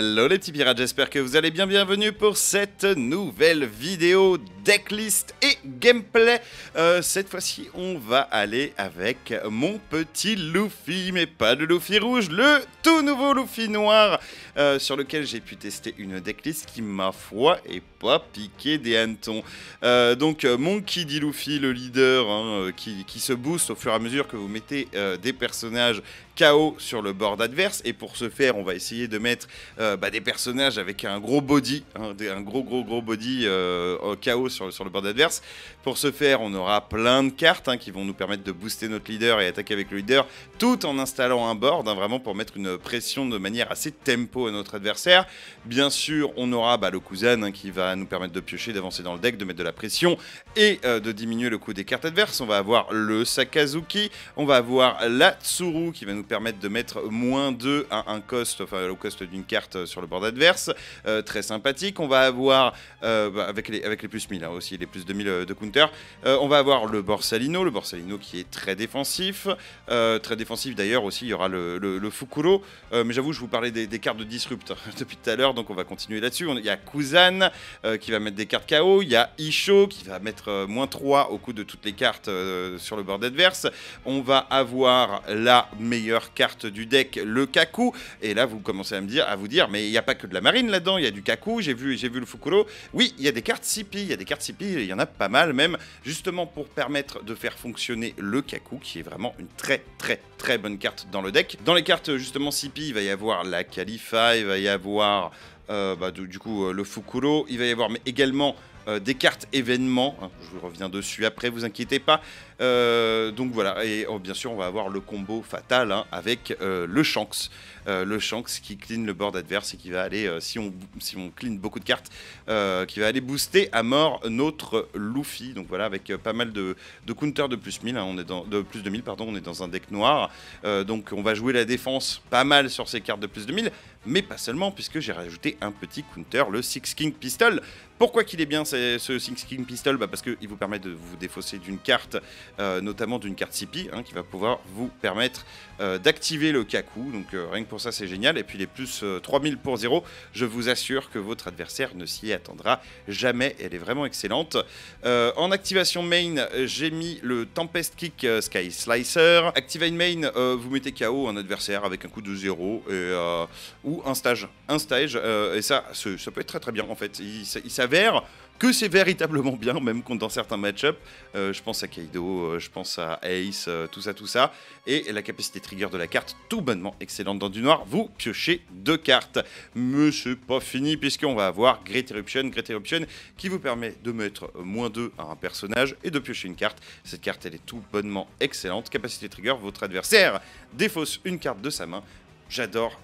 Hello les petits pirates, j'espère que vous allez bien, bienvenue pour cette nouvelle vidéo decklist et gameplay. Cette fois-ci, on va aller avec mon petit Luffy, mais pas de Luffy rouge, le tout nouveau Luffy noir, sur lequel j'ai pu tester une decklist qui, ma foi, est pas piqué des hannetons. Donc Monkey D. Luffy, le leader, hein, qui se booste au fur et à mesure que vous mettez des personnages KO sur le board adverse, et pour ce faire on va essayer de mettre des personnages avec un gros body, hein, un gros body KO sur le board adverse. Pour ce faire on aura plein de cartes, hein, qui vont nous permettre de booster notre leader et attaquer avec le leader, tout en installant un board, hein, vraiment pour mettre une pression de manière assez tempo à notre adversaire. Bien sûr on aura le Kuzan, hein, qui va nous permettre de piocher, d'avancer dans le deck, de mettre de la pression et de diminuer le coût des cartes adverses. On va avoir le Sakazuki, on va avoir la Tsuru qui va nous permettre de mettre -2 à un cost, enfin au cost d'une carte sur le board adverse, très sympathique. On va avoir, avec les plus 1000, hein, aussi, les plus 2000 de counter, on va avoir le Borsalino qui est très défensif d'ailleurs aussi. Il y aura le Fukuro, mais j'avoue je vous parlais des cartes de disrupt depuis tout à l'heure, donc on va continuer là-dessus. Il y a Kuzan qui va mettre des cartes KO, il y a Isho qui va mettre -3 au coût de toutes les cartes sur le board adverse. On va avoir la meilleure carte du deck, le Kaku, et là vous commencez à vous dire mais il n'y a pas que de la marine là-dedans, il y a du Kaku, j'ai vu le Fukuro. Oui, il y a des cartes CP, il y en a pas mal même, justement pour permettre de faire fonctionner le Kaku, qui est vraiment une très bonne carte dans le deck. Dans les cartes justement CP, il va y avoir la Khalifa, il va y avoir le Fukuro, il va y avoir mais également des cartes événements, hein, je reviens dessus après, vous inquiétez pas. Donc voilà, et bien sûr on va avoir le combo fatal, hein, avec le Shanks. Le Shanks qui clean le board adverse et qui va aller, si on clean beaucoup de cartes, qui va aller booster à mort notre Luffy. Donc voilà, avec pas mal de counters de plus 1000, hein, de plus 2000, pardon, on est dans un deck noir. Donc on va jouer la défense pas mal sur ces cartes de plus 2000, mais pas seulement, puisque j'ai rajouté un petit counter, le Six King Pistol. Pourquoi qu'il est bien ce Six King Pistol? Parce qu'il vous permet de vous défausser d'une carte, notamment d'une carte CP, hein, qui va pouvoir vous permettre d'activer le Kaku. Donc rien que pour ça c'est génial. Et puis les plus 3000 pour 0, je vous assure que votre adversaire ne s'y attendra jamais. Elle est vraiment excellente. En activation main, j'ai mis le Tempest Kick Sky Slicer. Activate main, vous mettez KO un adversaire avec un coup de 0 ou un stage. Et ça peut être très bien en fait. Il s'avère que c'est véritablement bien, même dans certains match-up. Je pense à Kaido, je pense à Ace, tout ça. Et la capacité trigger de la carte, tout bonnement excellente dans du noir. Vous piochez 2 cartes. Mais c'est pas fini, puisqu'on va avoir Great Eruption qui vous permet de mettre -2 à un personnage et de piocher une carte. Cette carte, elle est tout bonnement excellente. Capacité trigger, votre adversaire défausse une carte de sa main. J'adore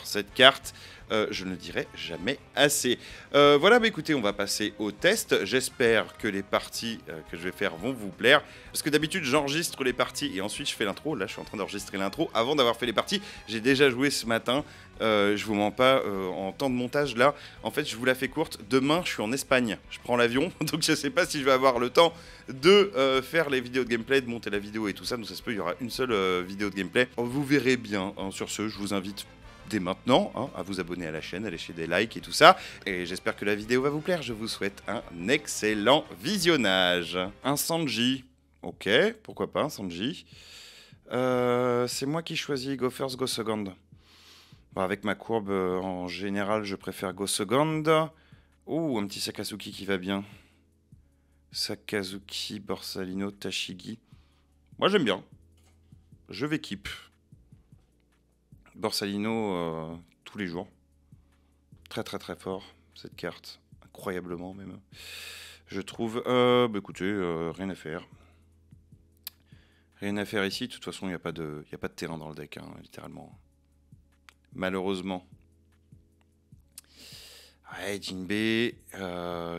cette carte, je ne le dirai jamais assez. Voilà, écoutez, on va passer au test. J'espère que les parties que je vais faire vont vous plaire. Parce que d'habitude, j'enregistre les parties et ensuite je fais l'intro. Là, je suis en train d'enregistrer l'intro avant d'avoir fait les parties. J'ai déjà joué ce matin. Je vous mens pas, en temps de montage là, en fait je vous la fais courte, demain je suis en Espagne, je prends l'avion, donc je sais pas si je vais avoir le temps de faire les vidéos de gameplay, de monter la vidéo et tout ça, donc ça se peut, il y aura une seule vidéo de gameplay, vous verrez bien, hein. Sur ce, je vous invite dès maintenant, hein, à vous abonner à la chaîne, à lâcher des likes et tout ça, et j'espère que la vidéo va vous plaire. Je vous souhaite un excellent visionnage. Un Sanji, ok, pourquoi pas un Sanji. C'est moi qui choisis Go First, Go Second. Avec ma courbe, en général, je préfère Go Second. Ouh, un petit Sakazuki qui va bien. Sakazuki, Borsalino, Tashigi. Moi, j'aime bien. Je vais keep. Borsalino, tous les jours. Très fort, cette carte. Incroyablement, même. Je trouve... écoutez, rien à faire. Rien à faire ici. De toute façon, il n'y a pas de terrain dans le deck, hein, littéralement. Malheureusement. Ouais, Jinbei,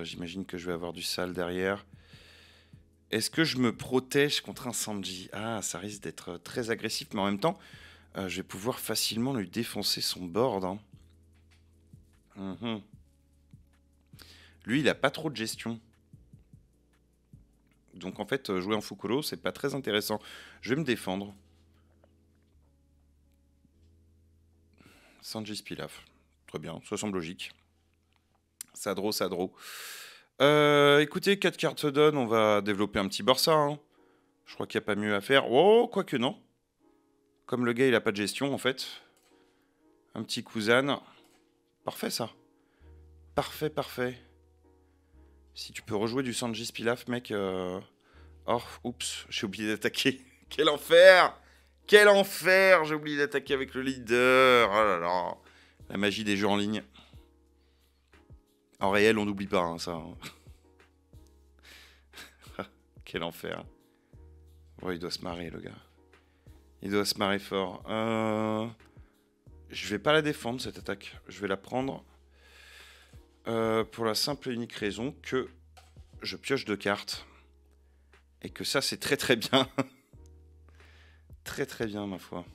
j'imagine que je vais avoir du sale derrière. Est-ce que je me protège contre un Sanji? Ah, ça risque d'être très agressif, mais en même temps, je vais pouvoir facilement lui défoncer son board, hein. Lui, il a pas trop de gestion. Donc en fait, jouer en Fukuro, c'est pas très intéressant. Je vais me défendre. Sanji Pilaf. Très bien, ça semble logique. Sadro, Sadro. Écoutez, 4 cartes se donnent, on va développer un petit Borsa. Hein. Je crois qu'il n'y a pas mieux à faire. Oh, quoique non. Comme le gars, il a pas de gestion, en fait. Un petit Kuzan. Parfait, ça. Parfait, parfait. Si tu peux rejouer du Sanji Pilaf, mec... Oh, oups, j'ai oublié d'attaquer. Quel enfer! Quel enfer! J'ai oublié d'attaquer avec le leader. Oh là là. La magie des jeux en ligne. En réel, on n'oublie pas hein, ça. Quel enfer. Bon, il doit se marrer, le gars. Il doit se marrer fort. Je vais pas la défendre, cette attaque. Je vais la prendre. Pour la simple et unique raison que je pioche 2 cartes. Et que ça, c'est très très bien. Très très bien, ma foi.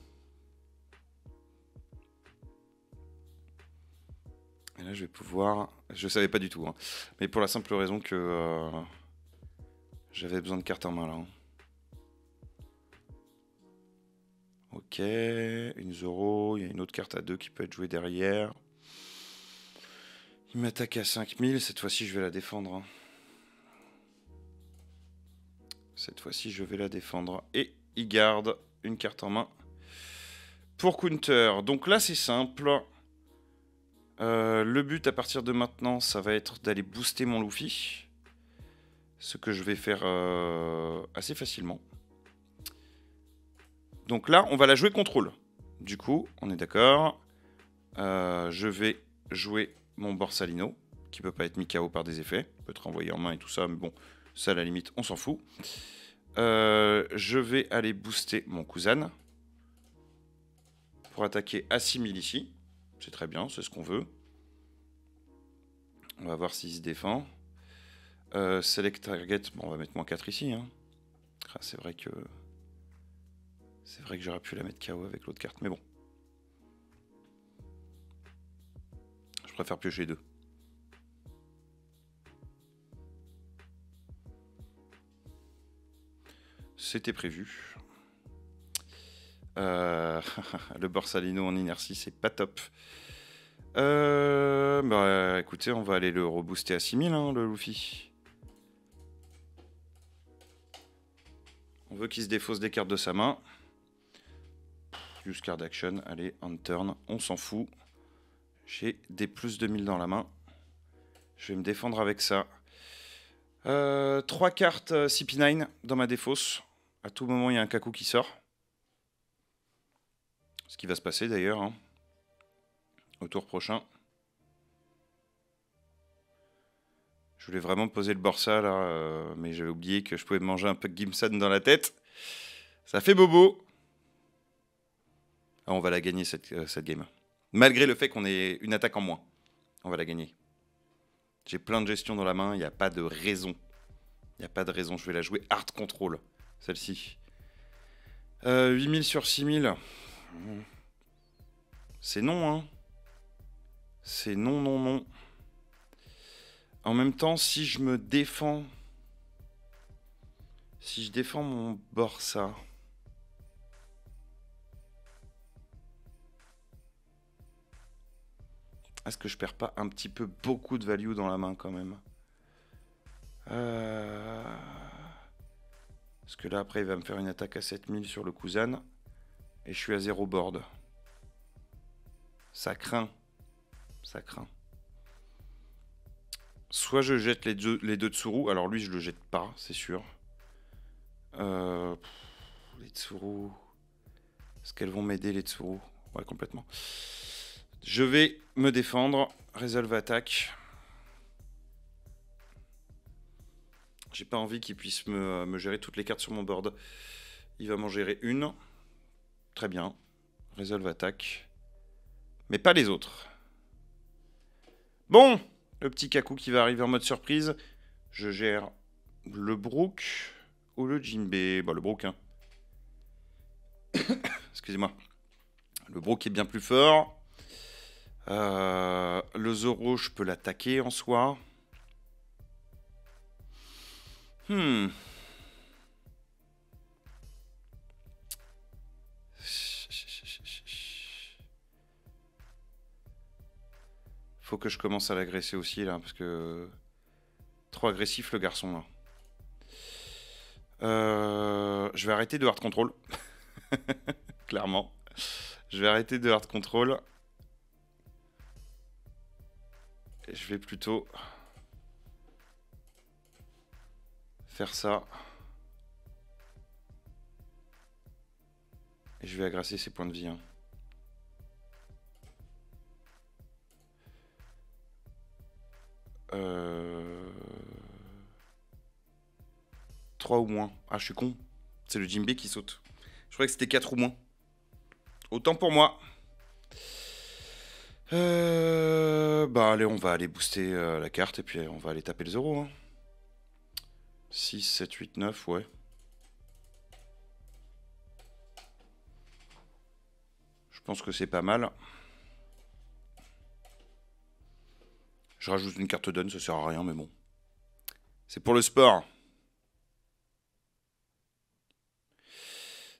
Et là, je vais pouvoir... Je savais pas du tout. Hein. Mais pour la simple raison que... j'avais besoin de cartes en main, là. Hein. Ok, une Zoro. Il y a une autre carte à 2 qui peut être jouée derrière. Il m'attaque à 5000. Cette fois-ci, je vais la défendre. Hein. Cette fois-ci, je vais la défendre. Et il garde une carte en main pour counter. Donc là, c'est simple. Le but à partir de maintenant, ça va être d'aller booster mon Luffy. Ce que je vais faire assez facilement. Donc là, on va la jouer contrôle. Du coup, on est d'accord. Je vais jouer mon Borsalino, qui peut pas être mis KO par des effets. Il peut être renvoyé en main et tout ça, mais bon, ça à la limite, on s'en fout. Je vais aller booster mon Kuzan pour attaquer à 6000 ici. C'est très bien, c'est ce qu'on veut. On va voir s'il se défend. Select target, bon, on va mettre -4 ici. Hein. Ah, c'est vrai que j'aurais pu la mettre KO avec l'autre carte, mais bon. Je préfère piocher 2. C'était prévu. Le Borsalino en inertie, c'est pas top. Bah écoutez, on va aller le rebooster à 6000, hein, le Luffy. On veut qu'il se défausse des cartes de sa main. Use card action, allez, on turn, on s'en fout. J'ai des plus 2000 dans la main. Je vais me défendre avec ça. 3 cartes CP9 dans ma défausse. À tout moment, il y a un Kaku qui sort. Ce qui va se passer d'ailleurs. Hein. Au tour prochain. Je voulais vraiment poser le Borsa là, mais j'avais oublié que je pouvais manger un peu de Gimsan dans la tête. Ça fait bobo. Ah, on va la gagner cette game. Malgré le fait qu'on ait une attaque en moins. On va la gagner. J'ai plein de gestion dans la main, il n'y a pas de raison. Il n'y a pas de raison, je vais la jouer hard control, celle-ci. 8000 sur 6000. C'est non, hein. C'est non, non, non. En même temps, si je me défends... Si je défends mon Borsa... Est-ce que je perds pas un petit peu beaucoup de value dans la main quand même? Parce que là, après, il va me faire une attaque à 7000 sur le Kuzan. Et je suis à 0 board. Ça craint. Ça craint. Soit je jette les deux Tsuru. Alors lui, je le jette pas, c'est sûr. Les Tsuru... Est-ce qu'elles vont m'aider, les Tsuru? Ouais, complètement. Je vais me défendre. Resolve attaque. J'ai pas envie qu'il puisse me gérer toutes les cartes sur mon board. Il va m'en gérer une. Très bien. Resolve attaque. Mais pas les autres. Bon, le petit Kaku qui va arriver en mode surprise. Je gère le Brook ou le Jinbei. Bon, le Brook, hein. Excusez-moi. Le Brook est bien plus fort. Le Zoro, je peux l'attaquer en soi. Faut que je commence à l'agresser aussi, là, parce que... Trop agressif, le garçon, là. Je vais arrêter de hard control. Clairement. Je vais arrêter de hard control. Et je vais plutôt... faire ça. Et je vais agresser ses points de vie, hein. 3 ou moins. Ah, je suis con. C'est le Jimbe qui saute. Je croyais que c'était 4 ou moins. Autant pour moi. Bah allez, on va aller booster la carte et puis on va aller taper le 0. Hein. 6, 7, 8, 9, ouais. Je pense que c'est pas mal. Je rajoute une carte donne, ça sert à rien, mais bon. C'est pour le sport.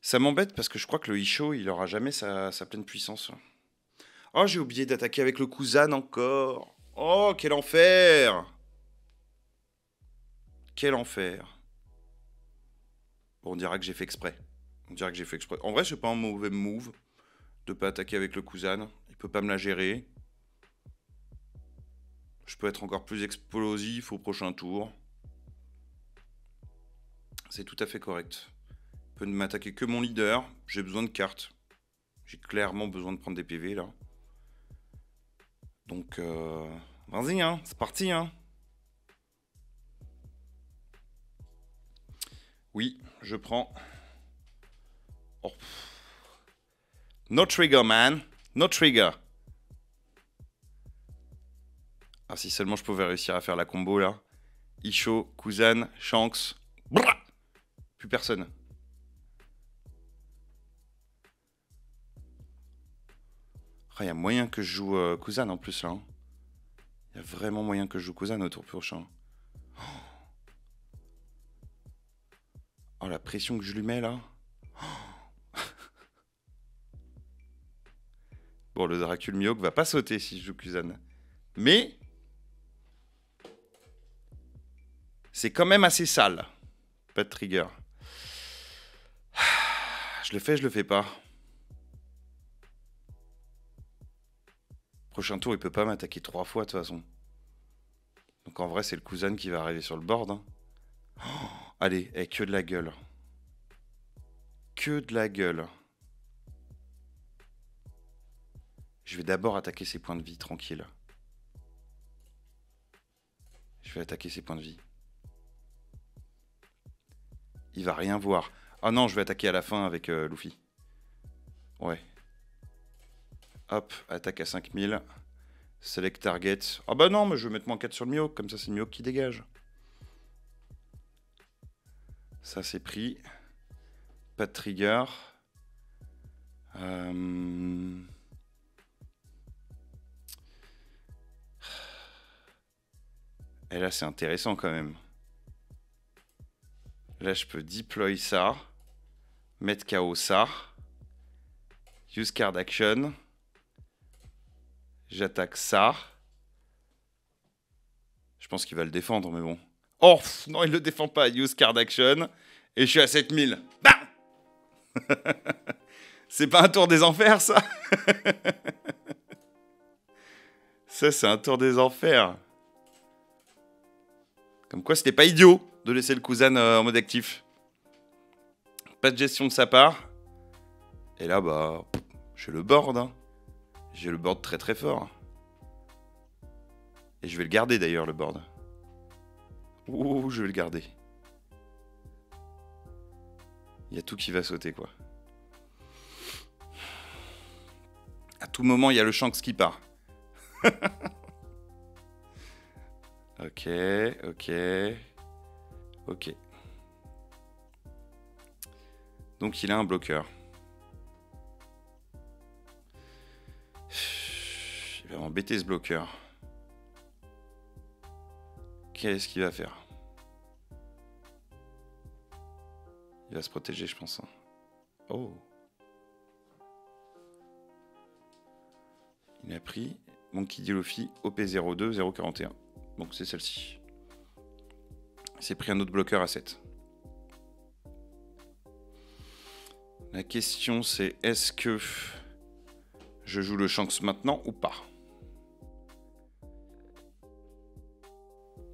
Ça m'embête parce que je crois que le Isho, il aura jamais sa pleine puissance. Oh, j'ai oublié d'attaquer avec le Kuzan encore. Oh, quel enfer! Quel enfer. Bon, on dira que j'ai fait exprès. On dirait que j'ai fait exprès. En vrai, c'est pas un mauvais move de pas attaquer avec le Kuzan. Il peut pas me la gérer. Je peux être encore plus explosif au prochain tour. C'est tout à fait correct. Il peut ne m'attaquer que mon leader. J'ai besoin de cartes. J'ai clairement besoin de prendre des PV là. Donc, vas-y, hein, c'est parti, hein. Oui, je prends. Oh. No trigger, man. No trigger. Ah, si seulement je pouvais réussir à faire la combo là. Isho, Kuzan, Shanks. Brrr. Plus personne. Il y a moyen que je joue Kuzan en plus là. Il y a vraiment moyen que je joue Kuzan au tour prochain. Oh, la pression que je lui mets là. Bon, le Dracul Mihawk va pas sauter si je joue Kuzan. Mais c'est quand même assez sale. Pas de trigger. Je le fais pas. Prochain tour, il peut pas m'attaquer 3 fois de toute façon. Donc en vrai, c'est le Kuzan qui va arriver sur le board. Hein. Oh, allez, que de la gueule. Que de la gueule. Je vais d'abord attaquer ses points de vie, tranquille. Je vais attaquer ses points de vie. Il va rien voir. Ah non, je vais attaquer à la fin avec Luffy. Ouais. Hop, attaque à 5000. Select target. Ah bah non, mais je vais mettre -4 sur le Mihawk. Comme ça, c'est le Mihawk qui dégage. Ça, c'est pris. Pas de trigger. Et là, c'est intéressant quand même. Là, je peux deploy ça. Mettre KO ça. Use card action. J'attaque ça. Je pense qu'il va le défendre, mais bon. Oh, non, il le défend pas. Use card action. Et je suis à 7000. Bam. C'est pas un tour des enfers, ça. Ça, c'est un tour des enfers. Comme quoi, c'était pas idiot de laisser le Kuzan en mode actif. Pas de gestion de sa part. Et là, bah, j'ai le board. Hein. J'ai le board très très fort. Et je vais le garder d'ailleurs, le board. Ouh, je vais le garder. Il y a tout qui va sauter, quoi. À tout moment, il y a le Shanks qui part. Ok, ok. Ok. Donc il a un bloqueur. Il va m'embêter ce bloqueur. Qu'est-ce qu'il va faire? Il va se protéger, je pense. Oh. Il a pris. Monkey D. Luffy, OP02, 041. Donc c'est celle-ci. C'est pris un autre bloqueur à 7. La question c'est, est-ce que je joue le Shanks maintenant ou pas?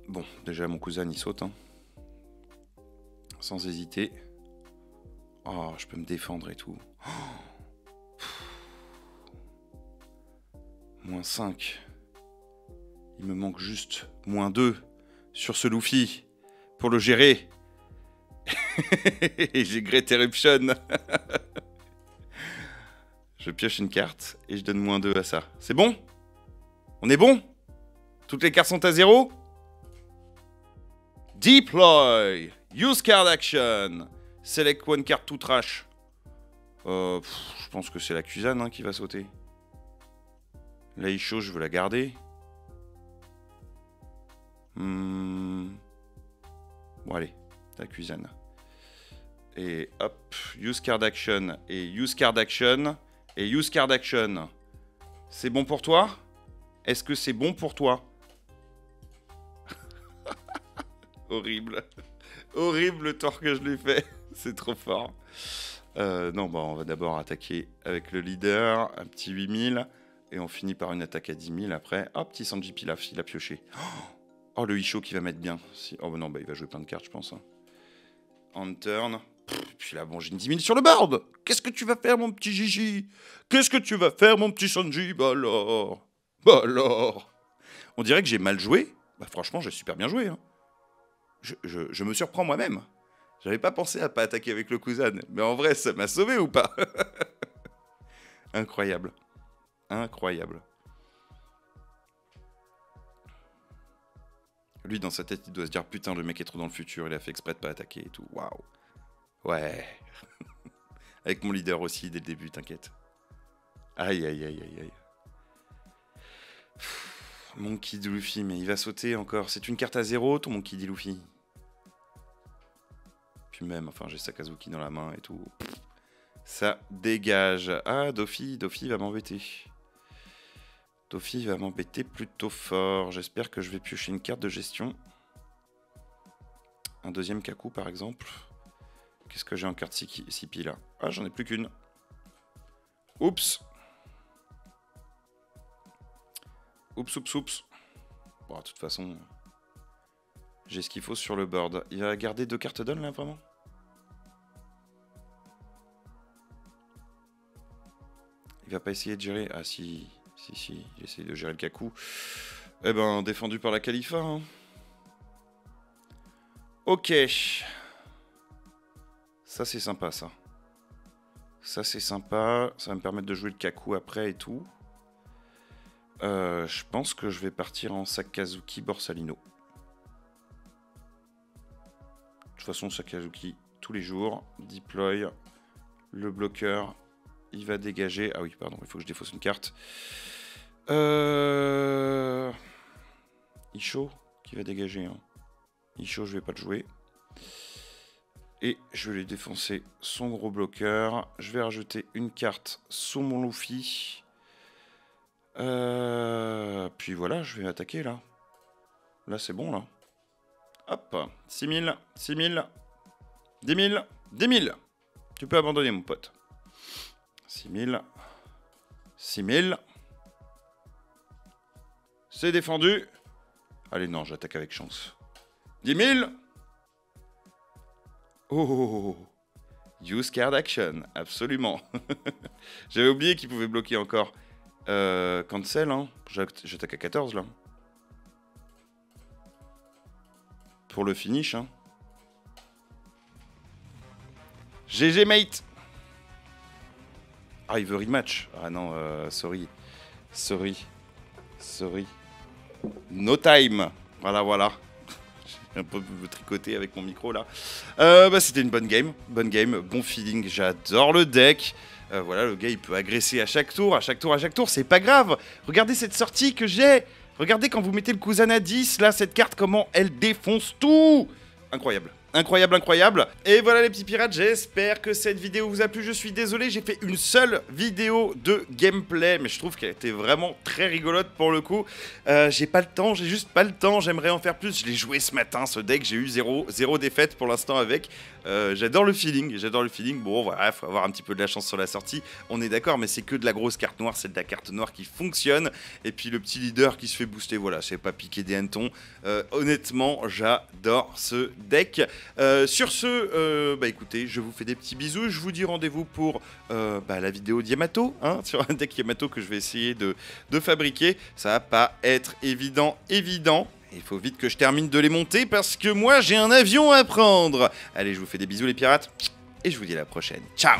Bon, déjà mon cousin il saute, hein. Sans hésiter. Oh, je peux me défendre et tout. Oh. Moins 5. Il me manque juste moins 2 sur ce Luffy pour le gérer. Et j'ai Great Eruption. Je pioche une carte et je donne moins 2 à ça. C'est bon? On est bon? Toutes les cartes sont à 0? Deploy. Use card action. Select one card to trash. Je pense que c'est la Kuzan hein, qui va sauter. La Isho, je veux la garder. Bon, allez, la Kuzan. Et hop, use card action. Et use card action. Et use card action. C'est bon pour toi? Est-ce que c'est bon pour toi? Horrible. Horrible le tort que je lui fais. C'est trop fort. Non, bah, on va d'abord attaquer avec le leader. Un petit 8000. Et on finit par une attaque à 10 000 après. Oh, petit Sanji Pilaf, il a pioché. Oh, le Isho qui va mettre bien. Oh, bah non, bah, il va jouer plein de cartes, je pense. Hein. On turn. Puis là, bon, j'ai une 10 000 sur le board. Qu'est-ce que tu vas faire, mon petit Gigi? Qu'est-ce que tu vas faire, mon petit Sanji? Bah alors. Bah alors. On dirait que j'ai mal joué. Bah franchement, j'ai super bien joué. Hein. Je me surprends moi-même. J'avais pas pensé à pas attaquer avec le Kuzan. Mais en vrai, ça m'a sauvé ou pas? Incroyable. Incroyable. Lui, dans sa tête, il doit se dire, putain, le mec est trop dans le futur, il a fait exprès de pas attaquer et tout. Waouh. Ouais. Avec mon leader aussi, dès le début, t'inquiète. Aïe, aïe, aïe, aïe, aïe. Monkey D. Luffy, mais il va sauter encore. C'est une carte à 0, ton Monkey D. Luffy. Puis même, enfin, j'ai Sakazuki dans la main et tout. Ça dégage. Ah, Doffy va m'embêter. Doffy va m'embêter plutôt fort. J'espère que je vais piocher une carte de gestion. Un deuxième Kaku, par exemple. Qu'est-ce que j'ai en carte CP là? Ah, j'en ai plus qu'une. Oups. Oups. Bon, de toute façon, j'ai ce qu'il faut sur le board. Il va garder 2 cartes down là, vraiment? Il va pas essayer de gérer... Ah si, il essaye de gérer le Kaku. Eh ben, défendu par la Khalifa. Hein. Ok. Ça, c'est sympa, ça. Ça, c'est sympa. Ça va me permettre de jouer le Kaku après et tout. Je pense que je vais partir en Sakazuki Borsalino. De toute façon, Sakazuki, tous les jours. Deploy. Le bloqueur... Il va dégager... Ah oui, pardon, il faut que je défausse une carte. Isho qui va dégager. Hein. Isho, je vais pas le jouer. Et je vais lui défoncer son gros bloqueur. Je vais rajouter une carte sous mon Luffy. Puis voilà, je vais attaquer là. Là, c'est bon, là. Hop, 6 000, 6 000, 10 000, 10 000. Tu peux abandonner, mon pote. 6 000. 6 000. C'est défendu. Allez, non, j'attaque avec chance. 10 000. Oh. Use card action. Absolument. J'avais oublié qu'il pouvait bloquer encore. Cancel, hein. J'attaque à 14, là. Pour le finish, hein. GG, mate. Ah, il veut rematch. Ah non, sorry. No time. Voilà. J'ai un peu tricoté avec mon micro, là. C'était une bonne game. Bon feeling. J'adore le deck. Voilà, le gars, il peut agresser à chaque tour. C'est pas grave. Regardez cette sortie que j'ai. Regardez quand vous mettez le Kuzan à 10, là, cette carte, comment elle défonce tout. Incroyable. incroyable, incroyable. Et voilà les petits pirates, j'espère que cette vidéo vous a plu. Je suis désolé, j'ai fait une seule vidéo de gameplay, mais je trouve qu'elle était vraiment très rigolote pour le coup. J'ai pas le temps, j'ai juste pas le temps, j'aimerais en faire plus. Je l'ai joué ce matin, ce deck, j'ai eu zéro défaite pour l'instant avec. J'adore le feeling, Bon voilà, faut avoir un petit peu de la chance sur la sortie, on est d'accord, mais c'est que de la grosse carte noire, c'est de la carte noire qui fonctionne. Et puis le petit leader qui se fait booster, voilà, c'est pas piquer des hannetons. Honnêtement, j'adore ce deck. Sur ce, bah écoutez, je vous fais des petits bisous. Je vous dis rendez-vous pour la vidéo Yamato, hein, sur un deck Yamato que je vais essayer de fabriquer. Ça va pas être évident. Il faut vite que je termine de les monter parce que moi j'ai un avion à prendre. Allez, je vous fais des bisous les pirates et je vous dis à la prochaine. Ciao!